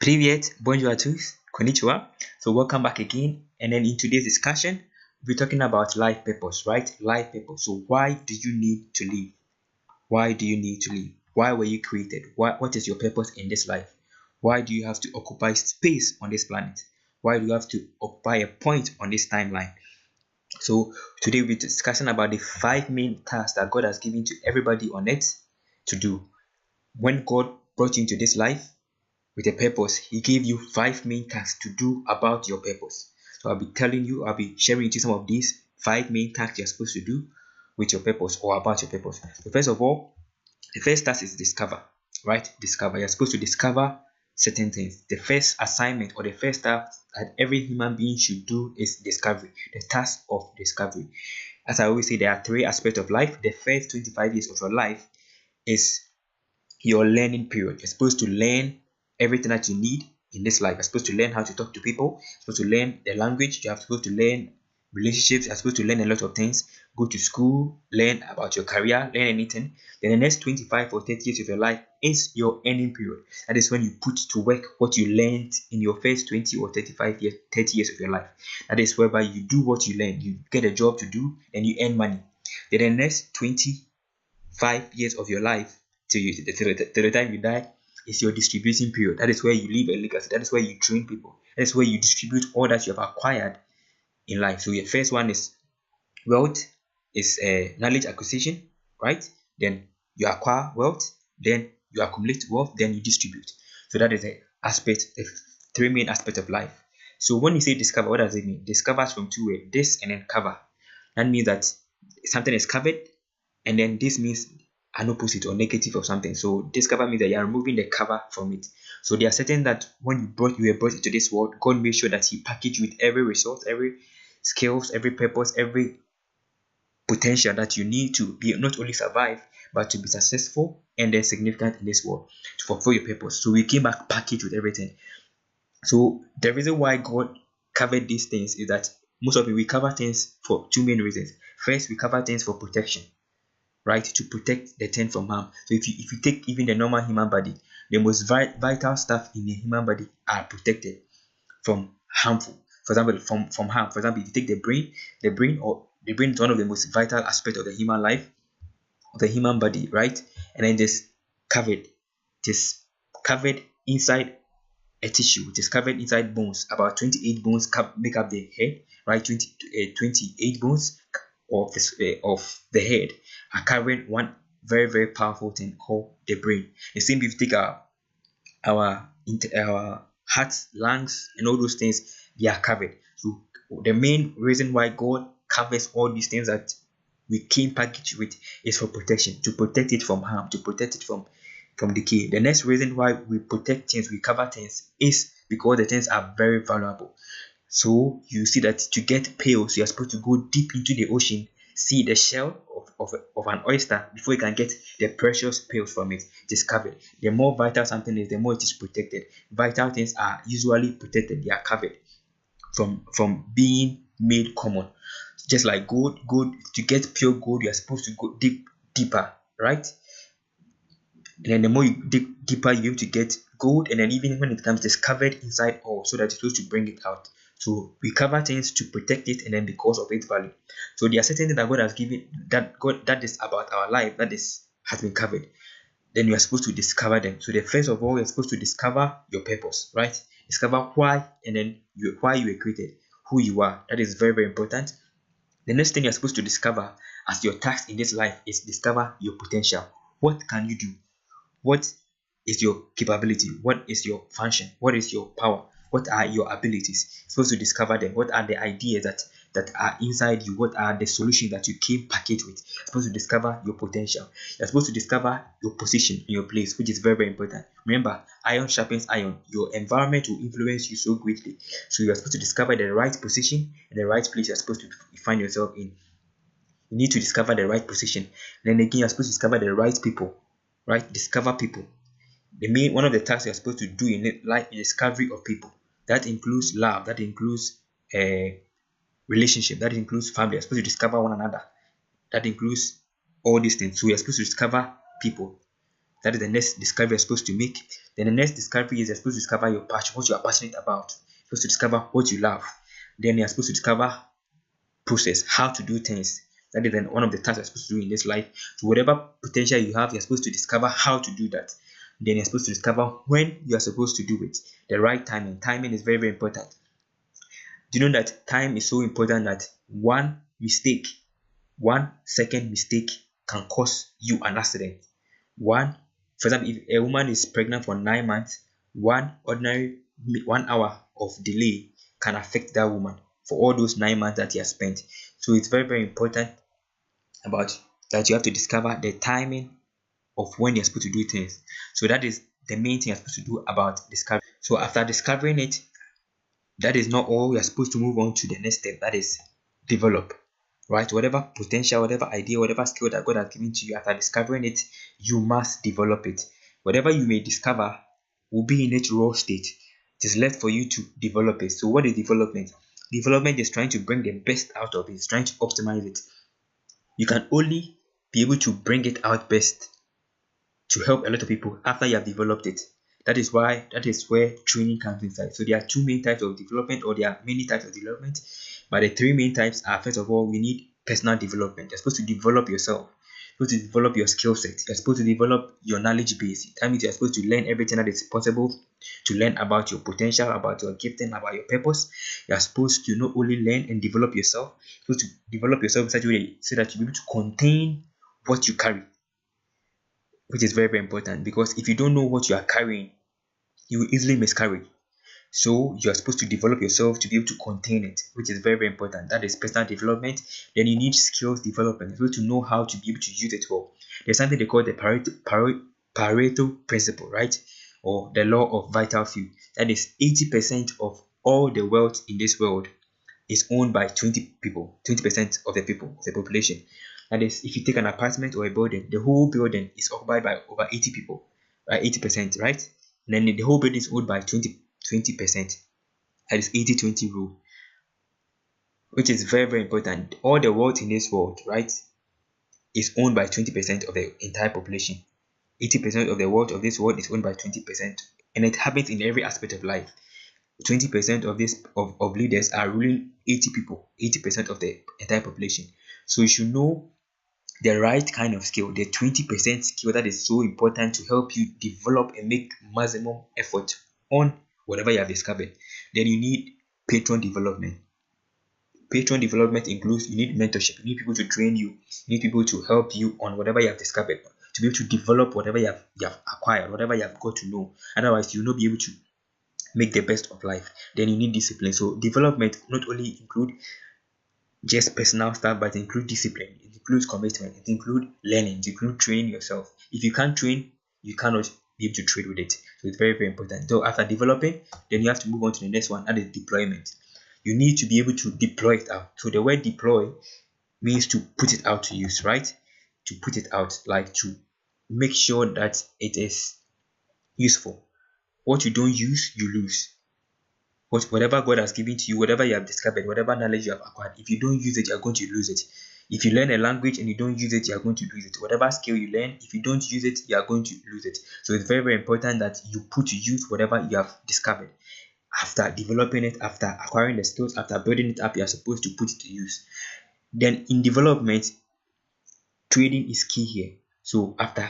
Привет, bonjour à tous, konnichiwa. So welcome back again. And then in today's discussion, we're talking about life purpose, right? Life purpose. So why do you need to live? Why do you need to live? Why were you created? What is your purpose in this life? Why do you have to occupy space on this planet? Why do you have to occupy a point on this timeline? So today we're discussing about the five main tasks that God has given to everybody on earth to do. When God brought you into this life, with a purpose, he gave you five main tasks to do about your purpose. So I'll be sharing with you some of these five main tasks you're supposed to do with your purpose or about your purpose. So first of all, the first task is discover, right? Discover. You're supposed to discover certain things. The first assignment or the first task that every human being should do is discovery, the task of discovery. As I always say, there are three aspects of life. The first 25 years of your life is your learning period. You're supposed to learn everything that you need in this life. You're supposed to learn how to talk to people. You're supposed to learn the language. You're supposed to learn relationships. You're supposed to learn a lot of things. Go to school, learn about your career, learn anything. Then the next 25 or 30 years of your life is your earning period. That is when you put to work what you learned in your first 20 or 35 years, 30 years of your life. That is whereby you do what you learn. You get a job to do and you earn money. Then the next 25 years of your life till the time you die is your distributing period. That is where you leave a legacy. That is where you train people. That is where you distribute all that you have acquired in life. So your first one is wealth, is knowledge acquisition, right? Then you acquire wealth, then you accumulate wealth, then you distribute. So that is the three main aspects of life. So when you say discover, what does it mean? Discover is from two words, this and then cover. That means that something is covered, and then this means an opposite or negative of something. So discover means that you are removing the cover from it. So they are certain that when you were brought into this world, God made sure that He packaged with every resource, every skills, every purpose, every potential that you need to be not only survive but to be successful and then significant in this world to fulfill your purpose. So we came back packaged with everything. So the reason why God covered these things is that most of it we cover things for two main reasons. First, we cover things for protection, right? To protect the thing from harm. So if you take even the normal human body, the most vital stuff in the human body are protected from harmful. For example, from harm. For example, if you take the brain is one of the most vital aspects of the human life, of the human body, right? And then just covered inside a tissue, which is covered inside bones. About 28 bones make up the head, right? 28 bones of the head are carrying one very, very powerful thing called the brain. The same if you take our hearts, lungs, and all those things, they are covered. So the main reason why God covers all these things that we came packaged with is for protection, to protect it from harm, to protect it from decay. The next reason why we protect things, we cover things, is because the things are very valuable. So you see that to get pearls, you are supposed to go deep into the ocean, see the shell of an oyster before you can get the precious pearls from it. It is covered. The more vital something is, the more it is protected. Vital things are usually protected. They are covered from being made common. Just like gold, to get pure gold, you are supposed to go deeper, right? And then the more you dig deeper, you're able to get gold. And then even when it comes, it's covered inside ore so that it's supposed to bring it out. So we cover things to protect it and then because of its value. So there are certain things that God has given, that is about our life, has been covered. Then you are supposed to discover them. So the first of all, you're supposed to discover your purpose, right? Discover why, and then why you were created, who you are. That is very, very important. The next thing you're supposed to discover as your task in this life is discover your potential. What can you do? What is your capability? What is your function? What is your power? What are your abilities? You're supposed to discover them. What are the ideas that are inside you? What are the solutions that you came packaged with? You're supposed to discover your potential. You're supposed to discover your position in your place, which is very, very important. Remember, iron sharpens iron. Your environment will influence you so greatly. So you're supposed to discover the right position and the right place you're supposed to find yourself in. You need to discover the right position. And then again, you're supposed to discover the right people. Right? Discover people. One of the tasks you're supposed to do in life is discovery of people. That includes love, that includes relationship, that includes family. You're supposed to discover one another. That includes all these things. So you're supposed to discover people. That is the next discovery you're supposed to make. Then the next discovery is you're supposed to discover your passion, what you are passionate about. You're supposed to discover what you love. Then you're supposed to discover process, how to do things. That is then one of the tasks you're supposed to do in this life. So whatever potential you have, you're supposed to discover how to do that. Then you're supposed to discover when you are supposed to do it. The right timing. Timing is very, very important. Do you know that time is so important that 1 second mistake can cause you an accident? For example, if a woman is pregnant for 9 months, 1 hour of delay can affect that woman for all those 9 months that you have spent. So it's very, very important about that you have to discover the timing of when you're supposed to do things. So that is the main thing you're supposed to do about discovery. So after discovering it, that is not all. You're supposed to move on to the next step, that is develop. Right? Whatever potential, whatever idea, whatever skill that God has given to you, after discovering it, you must develop it. Whatever you may discover will be in its raw state. It is left for you to develop it. So what is development? Development is trying to bring the best out of it. It's trying to optimize it. You can only be able to bring it out best to help a lot of people after you have developed it. That is where training comes inside. So there are two main types of development, or there are many types of development, but the three main types are, first of all, we need personal development. You're supposed to develop yourself. You're supposed to develop your skill set. You're supposed to develop your knowledge base. That means you're supposed to learn everything that is possible to learn about your potential, about your gifting, about your purpose. You're supposed to not only learn and develop yourself, you're supposed to develop yourself in such a way so that you'll be able to contain what you carry, which is very, very important, because if you don't know what you are carrying, you will easily miscarry. So you are supposed to develop yourself to be able to contain it, which is very, very important. That is personal development. Then you need skills development. You're supposed to know how to be able to use it well. There's something they call the Pareto principle, right? Or the law of vital few. That is 80% of all the wealth in this world is owned by 20 people, 20% of the people, of the population. That is, if you take an apartment or a building, the whole building is occupied by over 80 people, right? 80%, right? And then the whole building is owned by 20%. That is 80-20 rule, which is very, very important. All the wealth in this world, right, is owned by 20% of the entire population. 80% of the wealth of this world is owned by 20%, and it happens in every aspect of life. 20% of this of leaders are ruling 80 people, 80% of the entire population. So you should know the right kind of skill, the 20% skill that is so important to help you develop and make maximum effort on whatever you have discovered. Then you need patron development. Patron development includes, you need mentorship, you need people to train you, you need people to help you on whatever you have discovered, to be able to develop whatever you have acquired, whatever you have got to know. Otherwise, you will not be able to make the best of life. Then you need discipline. So development not only include just personal stuff, but it includes discipline, it includes commitment, it includes learning, it includes training yourself. If you can't train, you cannot be able to trade with it. So it's very, very important. So after developing, then you have to move on to the next one, that is deployment. You need to be able to deploy it out. So the word deploy means to put it out to use, right? To put it out, like to make sure that it is useful. What you don't use, you lose. Whatever God has given to you, whatever you have discovered, whatever knowledge you have acquired, if you don't use it, you're going to lose it. If you learn a language and you don't use it, you're going to lose it. Whatever skill you learn, if you don't use it, you're going to lose it. So it's very, very important that you put to use whatever you have discovered. After developing it, after acquiring the skills, after building it up, you're supposed to put it to use. Then in development, trading is key here. So after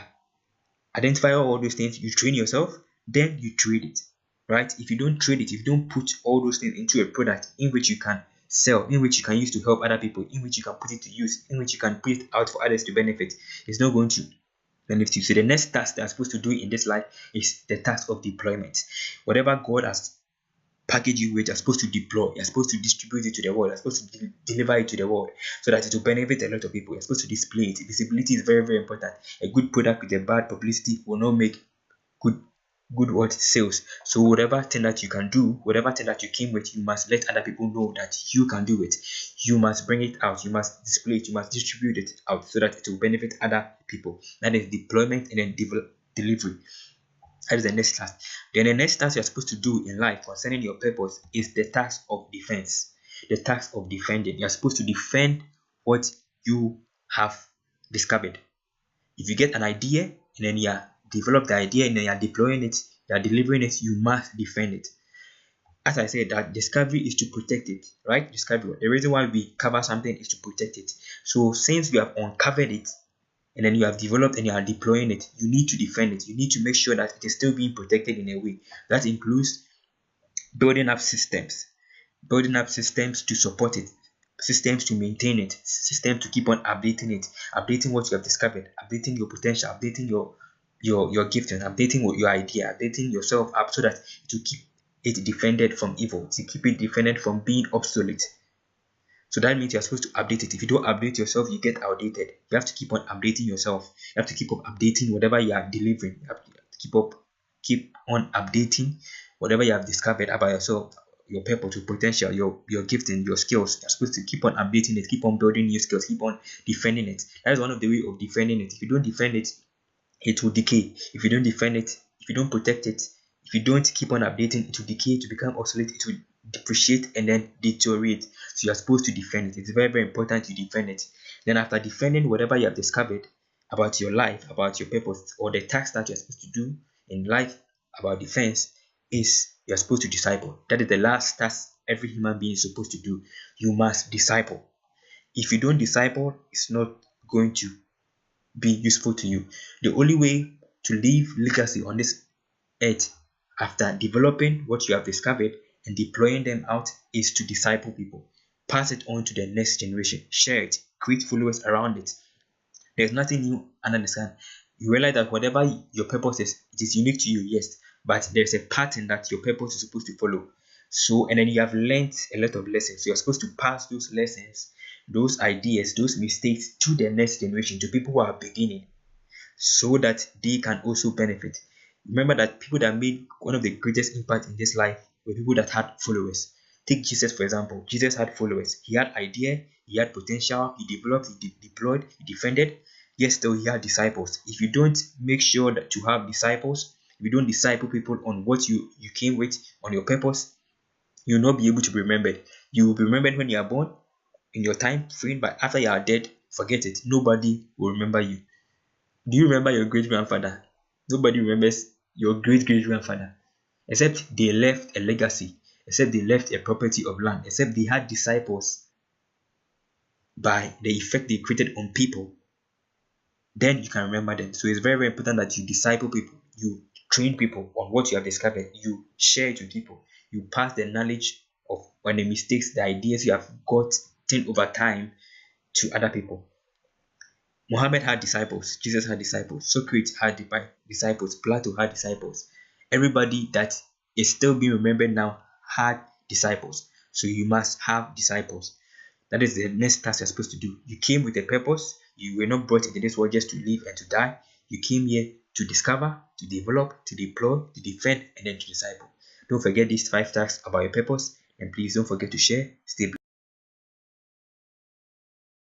identify all those things, you train yourself, then you trade it. Right? If you don't trade it, if you don't put all those things into a product in which you can sell, in which you can use to help other people, in which you can put it to use, in which you can put it out for others to benefit, it's not going to benefit you. So the next task that I'm supposed to do in this life is the task of deployment. Whatever God has packaged you with, you're supposed to deploy, you're supposed to distribute it to the world, you're supposed to deliver it to the world so that it will benefit a lot of people. You're supposed to display it. Visibility is very, very important. A good product with a bad publicity will not make good sales. So whatever thing that you can do, whatever thing that you came with, you must let other people know that you can do it. You must bring it out, you must display it, you must distribute it out so that it will benefit other people. That is deployment. And then delivery. That is the next task. Then the next task you're supposed to do in life concerning your purpose is the task of defense. The task of defending. You're supposed to defend what you have discovered. If you get an idea and then you're develop the idea and then you are deploying it, you are delivering it, you must defend it. As I said, that discovery is to protect it, right? Discovery. The reason why we cover something is to protect it. So since you have uncovered it and then you have developed and you are deploying it, you need to defend it. You need to make sure that it is still being protected in a way. That includes building up systems to support it, systems to maintain it, systems to keep on updating it, updating what you have discovered, updating your potential, updating your gifting, updating your idea, updating yourself up so that to keep it defended from evil, to keep it defended from being obsolete. So that means you're supposed to update it. If you don't update yourself, you get outdated. You have to keep on updating yourself. You have to keep on updating whatever you are delivering. You have to keep on updating whatever you have discovered about yourself, your purpose, your potential, your gifting, your skills. You're supposed to keep on updating it, keep on building new skills, keep on defending it. That is one of the way of defending it. If you don't defend it, it will decay. If you don't defend it, if you don't protect it, if you don't keep on updating, it will decay, to become obsolete, it will depreciate and then deteriorate. So you are supposed to defend it. It's very, very important to defend it. Then after defending whatever you have discovered about your life, about your purpose, or the task that you're supposed to do in life about defense, is you're supposed to disciple. That is the last task every human being is supposed to do. You must disciple. If you don't disciple, it's not going to be useful to you. The only way to leave legacy on this earth after developing what you have discovered and deploying them out is to disciple people. Pass it on to the next generation. Share it. Create followers around it. There's nothing new under the sun. You realize that whatever your purpose is, it is unique to you, yes, but there's a pattern that your purpose is supposed to follow. So, and then you have learned a lot of lessons. So you're supposed to pass those lessons, those ideas, those mistakes to the next generation, to people who are beginning, so that they can also benefit. Remember that people that made one of the greatest impact in this life were people that had followers. Take Jesus, for example. Jesus had followers. He had idea, he had potential, he developed, he deployed, he defended. Yes, still he had disciples. If you don't make sure that you have disciples, if you don't disciple people on what you came with, on your purpose, you'll not be able to be remembered. You will be remembered when you are born, in your time frame, but after you are dead, forget it. Nobody will remember you. Do you remember your great-grandfather? Nobody remembers your great-great-grandfather, except they left a legacy, except they left a property of land, except they had disciples by the effect they created on people. Then you can remember them. So it's very, very important that you disciple people, you train people on what you have discovered, you share it with people, you pass the knowledge of on the mistakes, the ideas you have gotten over time to other people. Muhammad had disciples, Jesus had disciples, Socrates had disciples, Plato had disciples. Everybody that is still being remembered now had disciples. So you must have disciples. That is the next task you're supposed to do. You came with a purpose. You were not brought into this world just to live and to die. You came here to discover, to develop, to deploy, to defend, and then to disciple. Don't forget these 5 tasks about your purpose. And please don't forget to share. Stay blessed.